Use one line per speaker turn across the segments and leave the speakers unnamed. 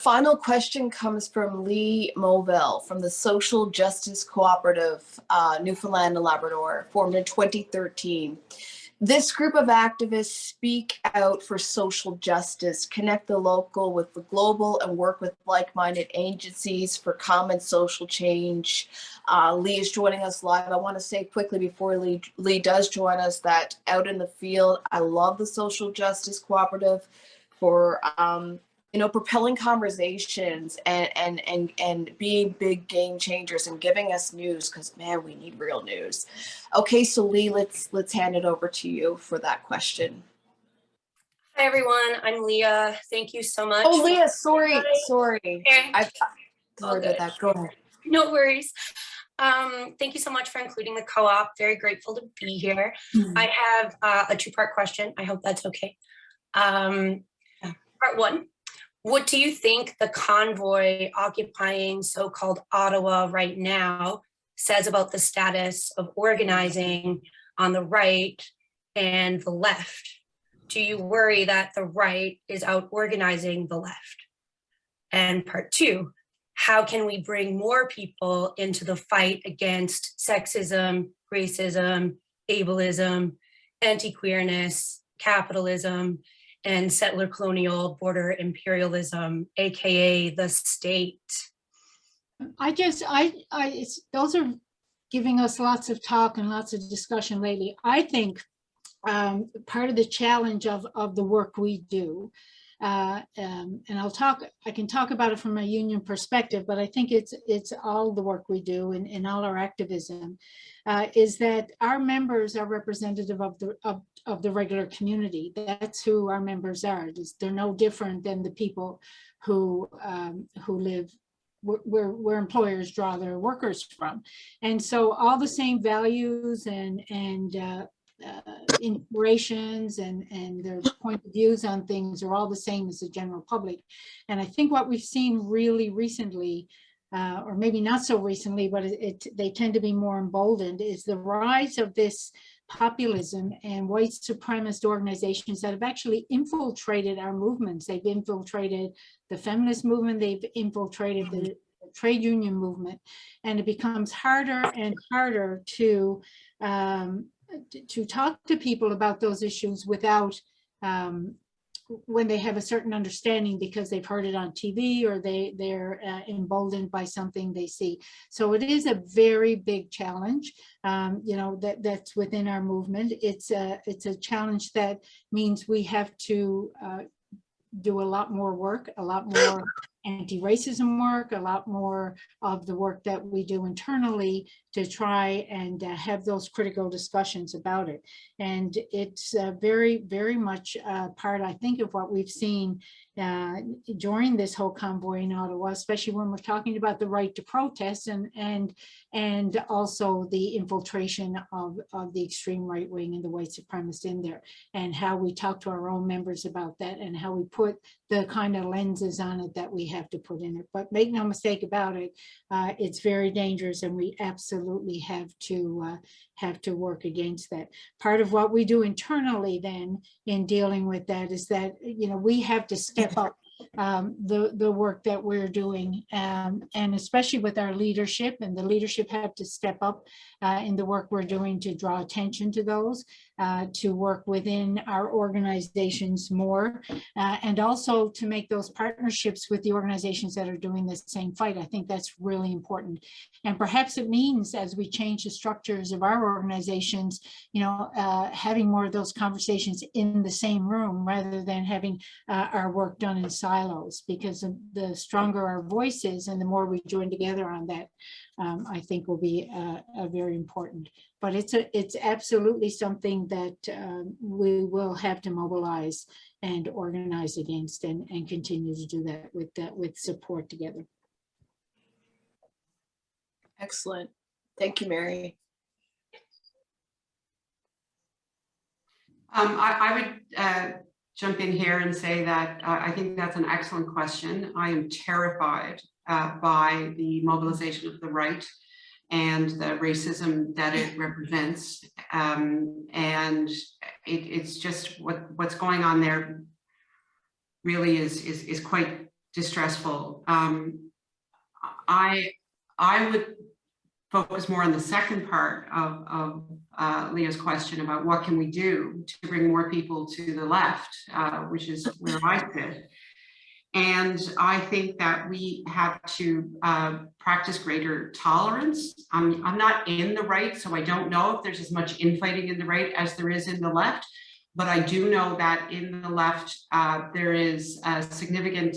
Final question comes from Lea Movelle from the Social Justice Co-operative, Newfoundland and Labrador, formed in 2013. This group of activists speak out for social justice, connect the local with the global, and work with like-minded agencies for common social change. Lea is joining us live. I want to say quickly before Lea does join us that out in the field, I love the Social Justice Cooperative for propelling conversations and being big game changers and giving us news, because man, we need real news. Okay, so Lea, let's hand it over to you for that question.
Hi everyone, I'm Lea. Thank you so much.
Oh, Lea, sorry.
Okay.
Sorry about that. Go ahead.
No worries. Thank you so much for including the co-op. Very grateful to be here. I have a two-part question. I hope that's okay. Part one. What do you think the convoy occupying so-called Ottawa right now says about the status of organizing on the right and the left? Do you worry that the right is out organizing the left? And part two, how can we bring more people into the fight against sexism, racism, ableism, anti-queerness, capitalism, and settler colonial border imperialism, AKA the state?
Those are giving us lots of talk and lots of discussion lately. I think part of the challenge of the work we do, and I can talk about it from a union perspective, but I think it's all the work we do in all our activism, is that our members are representative of the regular community. That's who our members are. They're no different than the people who live where employers draw their workers from. And so all the same values and inspirations and their point of views on things are all the same as the general public. And I think what we've seen really recently, or maybe not so recently, but they tend to be more emboldened, is the rise of this populism and white supremacist organizations that have actually infiltrated our movements. They've infiltrated the feminist movement, they've infiltrated the trade union movement, and it becomes harder and harder to talk to people about those issues without when they have a certain understanding because they've heard it on TV or they're emboldened by something they see. So it is a very big challenge, that's within our movement. It's a challenge that means we have to do a lot more work, a lot more anti-racism work, a lot more of the work that we do internally to try and have those critical discussions about it. And it's very, very much part, I think, of what we've seen during this whole convoy in Ottawa, especially when we're talking about the right to protest and also the infiltration of the extreme right wing and the white supremacists in there, and how we talk to our own members about that and how we put the kind of lenses on it that we have to put in it. But make no mistake about it, it's very dangerous, and we absolutely have to work against that. Part of what we do internally then in dealing with that is that we have to step up the work that we're doing, and especially with our leadership, and the leadership have to step up in the work we're doing to draw attention to those, to work within our organizations more, and also to make those partnerships with the organizations that are doing the same fight. I think that's really important. And perhaps it means, as we change the structures of our organizations, having more of those conversations in the same room rather than having our work done in silos, because the stronger our voice is and the more we join together on that, I think will be very important. But it's absolutely something that we will have to mobilize and organize against, and continue to do that with support together.
Excellent. Thank you, Mary.
I would jump in here and say that I think that's an excellent question. I am terrified by the mobilization of the right and the racism that it represents. And it's just what's going on there really is quite distressful. I would focus more on the second part of Leah's question about what can we do to bring more people to the left, which is where I sit. And I think that we have to practice greater tolerance. I'm not in the right, so I don't know if there's as much infighting in the right as there is in the left. But I do know that in the left, there is a significant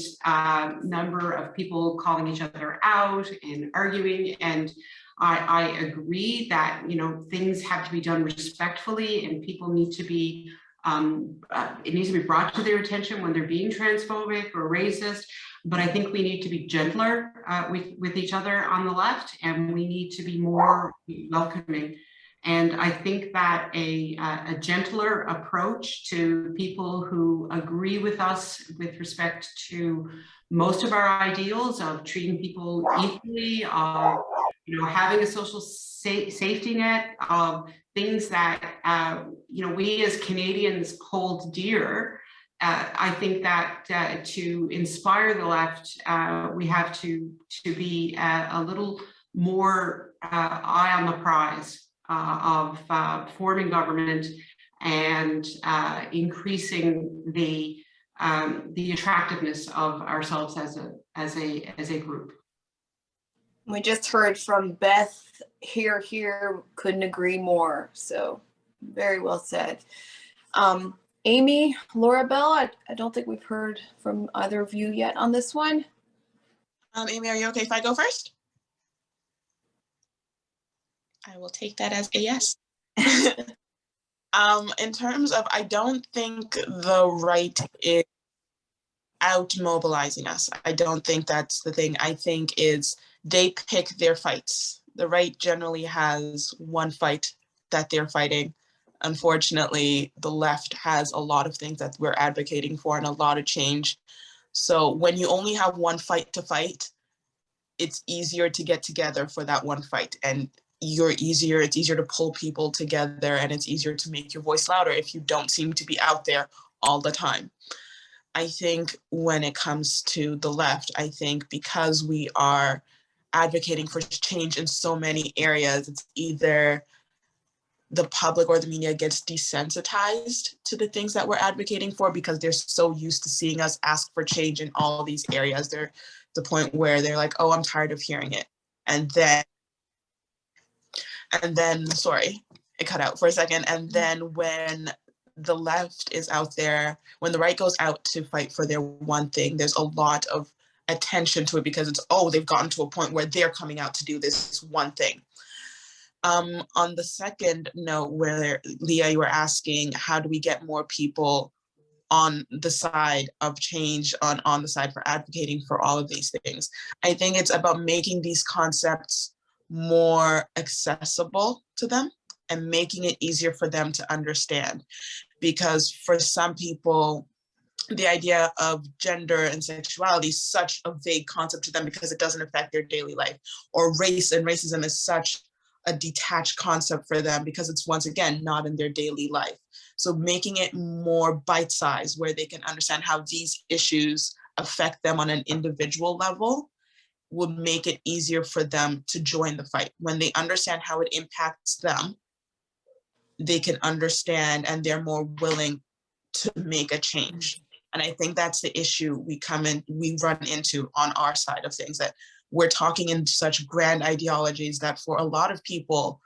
number of people calling each other out and arguing. And I agree that, you know, things have to be done respectfully, and people need to be, it needs to be brought to their attention when they're being transphobic or racist. But I think we need to be gentler with each other on the left, and we need to be more welcoming. And I think that a gentler approach to people who agree with us with respect to most of our ideals of treating people equally, of, you know, having a social safety net, of things that you know, we as Canadians hold dear. I think that to inspire the left, we have to be a little more eye on the prize of forming government and increasing the attractiveness of ourselves as a group.
We just heard from Beth here, couldn't agree more. So very well said. Amy, Laura Bell, I don't think we've heard from either of you yet on this one.
Amy, are you okay if I go first? I will take that as a yes. In terms of, I don't think the right is out mobilizing us. I don't think that's the thing. I think is they pick their fights. The right generally has one fight that they're fighting. Unfortunately, the left has a lot of things that we're advocating for and a lot of change. So when you only have one fight to fight, it's easier to get together for that one fight. And it's easier to pull people together, and it's easier to make your voice louder if you don't seem to be out there all the time. I think when it comes to the left, I think because we are advocating for change in so many areas, it's either the public or the media gets desensitized to the things that we're advocating for because they're so used to seeing us ask for change in all these areas. They're at the point where they're like, oh, I'm tired of hearing it. And then, sorry, it cut out for a second. And then when the left is out there, when the right goes out to fight for their one thing, there's a lot of attention to it because it's, oh, they've gotten to a point where they're coming out to do this one thing. On the second note, where Lea, you were asking, how do we get more people on the side of change, on the side for advocating for all of these things? I think it's about making these concepts more accessible to them and making it easier for them to understand. Because for some people, the idea of gender and sexuality is such a vague concept to them because it doesn't affect their daily life. Or race and racism is such a detached concept for them because it's, once again, not in their daily life. So making it more bite-sized where they can understand how these issues affect them on an individual level would make it easier for them to join the fight. When they understand how it impacts them, they can understand and they're more willing to make a change. And I think that's the issue we run into on our side of things, that we're talking in such grand ideologies that for a lot of people,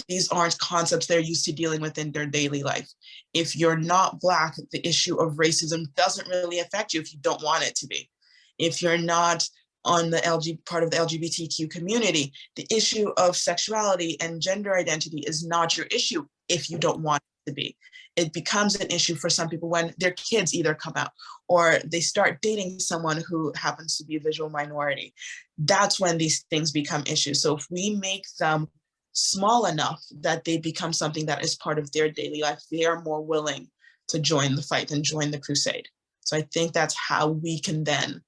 these aren't concepts they're used to dealing with in their daily life. If you're not Black, the issue of racism doesn't really affect you if you don't want it to be. If you're not on the part of the LGBTQ community, the issue of sexuality and gender identity is not your issue if you don't want it to be. It becomes an issue for some people when their kids either come out or they start dating someone who happens to be a visual minority. That's when these things become issues. So if we make them small enough that they become something that is part of their daily life, they are more willing to join the fight and join the crusade. So I think that's how we can then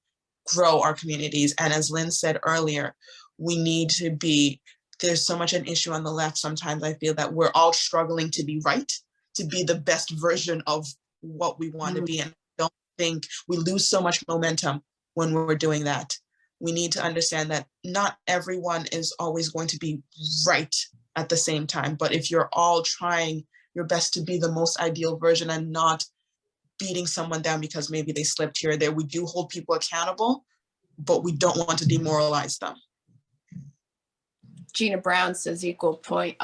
grow our communities. And as Lynn said earlier, we need to be, there's so much an issue on the left. Sometimes I feel that we're all struggling to be right, to be the best version of what we want to be. And I don't think we lose so much momentum when we're doing that. We need to understand that not everyone is always going to be right at the same time, but if you're all trying your best to be the most ideal version and not beating someone down because maybe they slipped here or there, we do hold people accountable, but we don't want to demoralize them.
Gina Brown says equal point,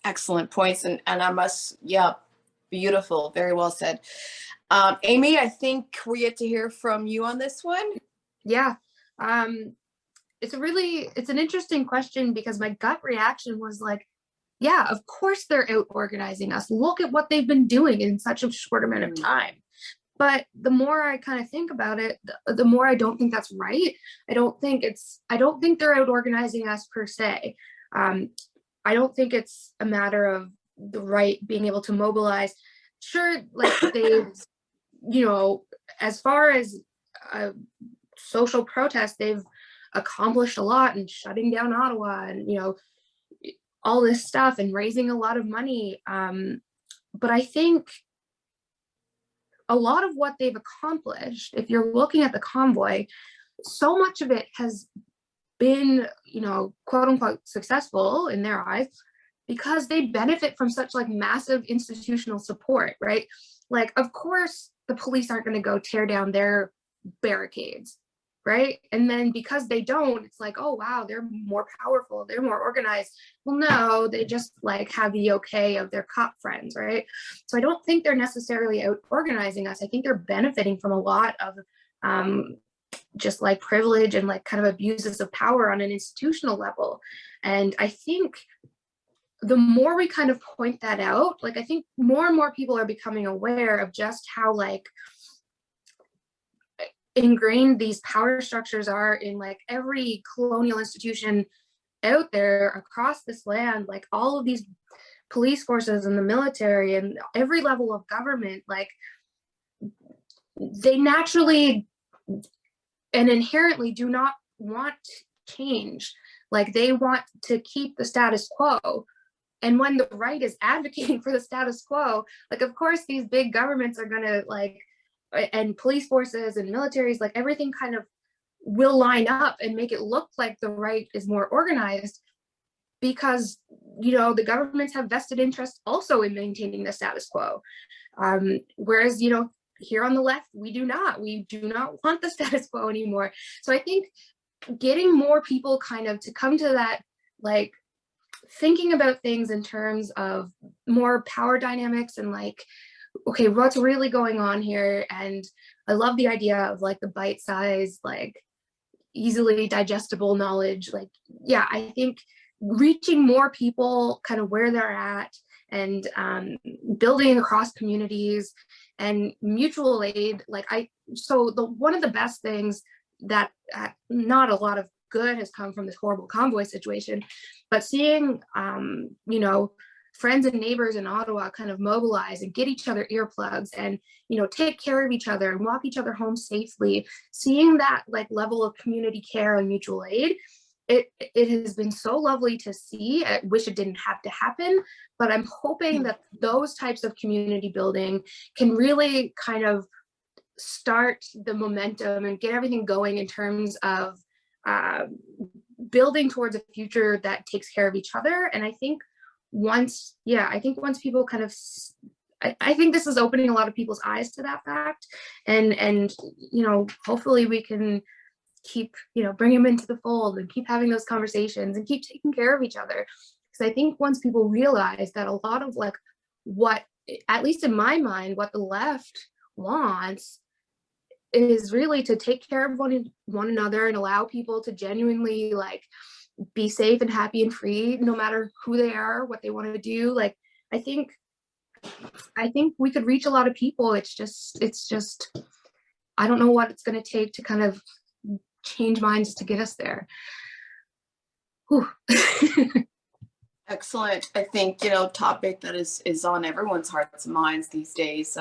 excellent points. And I must, yeah, beautiful, very well said. Amy, I think we get to hear from you on this one.
Yeah, it's an interesting question, because my gut reaction was like, yeah, of course they're out organizing us. Look at what they've been doing in such a short amount of time. But the more I kind of think about it, the more I don't think that's right. I don't think they're out organizing us per se. I don't think it's a matter of the right being able to mobilize. Sure, like they, you know, as far as social protest, they've accomplished a lot in shutting down Ottawa and, you know, all this stuff and raising a lot of money. But I think a lot of what they've accomplished, if you're looking at the Convoy, so much of it has been, you know, quote unquote successful in their eyes because they benefit from such like massive institutional support, right? Like, of course, the police aren't going to go tear down their barricades, right? And then because they don't, it's like, oh wow, they're more powerful, they're more organized. Well, no, they just like have the okay of their cop friends, right? So I don't think they're necessarily out organizing us. I think they're benefiting from a lot of just like privilege and like kind of abuses of power on an institutional level. And I think the more we kind of point that out, like I think more and more people are becoming aware of just how like ingrained these power structures are in like every colonial institution out there across this land, like all of these police forces and the military and every level of government, like they naturally and inherently do not want change. Like they want to keep the status quo. And when the right is advocating for the status quo, like of course these big governments are gonna like, and police forces and militaries, like everything kind of will line up and make it look like the right is more organized because, you know, the governments have vested interest also in maintaining the status quo. Whereas, you know, here on the left, we do not want the status quo anymore. So I think getting more people kind of to come to that, like thinking about things in terms of more power dynamics and like, okay, what's really going on here? And I love the idea of like the bite-sized, like easily digestible knowledge. Like, yeah, I think reaching more people kind of where they're at and building across communities and mutual aid. Like one of the best things that not a lot of good has come from this horrible Convoy situation, but seeing, you know, friends and neighbors in Ottawa kind of mobilize and get each other earplugs and, you know, take care of each other and walk each other home safely, seeing that like level of community care and mutual aid, it has been so lovely to see. I wish it didn't have to happen, but I'm hoping that those types of community building can really kind of start the momentum and get everything going in terms of building towards a future that takes care of each other. And I think once people kind of, I think this is opening a lot of people's eyes to that fact, and you know, hopefully we can keep, you know, bring them into the fold and keep having those conversations and keep taking care of each other. Because I think once people realize that a lot of like what, at least in my mind, what the left wants is really to take care of one another and allow people to genuinely like be safe and happy and free, no matter who they are, what they want to do. Like, I think we could reach a lot of people. It's just, I don't know what it's going to take to kind of change minds to get us there.
Excellent. I think, you know, topic that is on everyone's hearts and minds these days.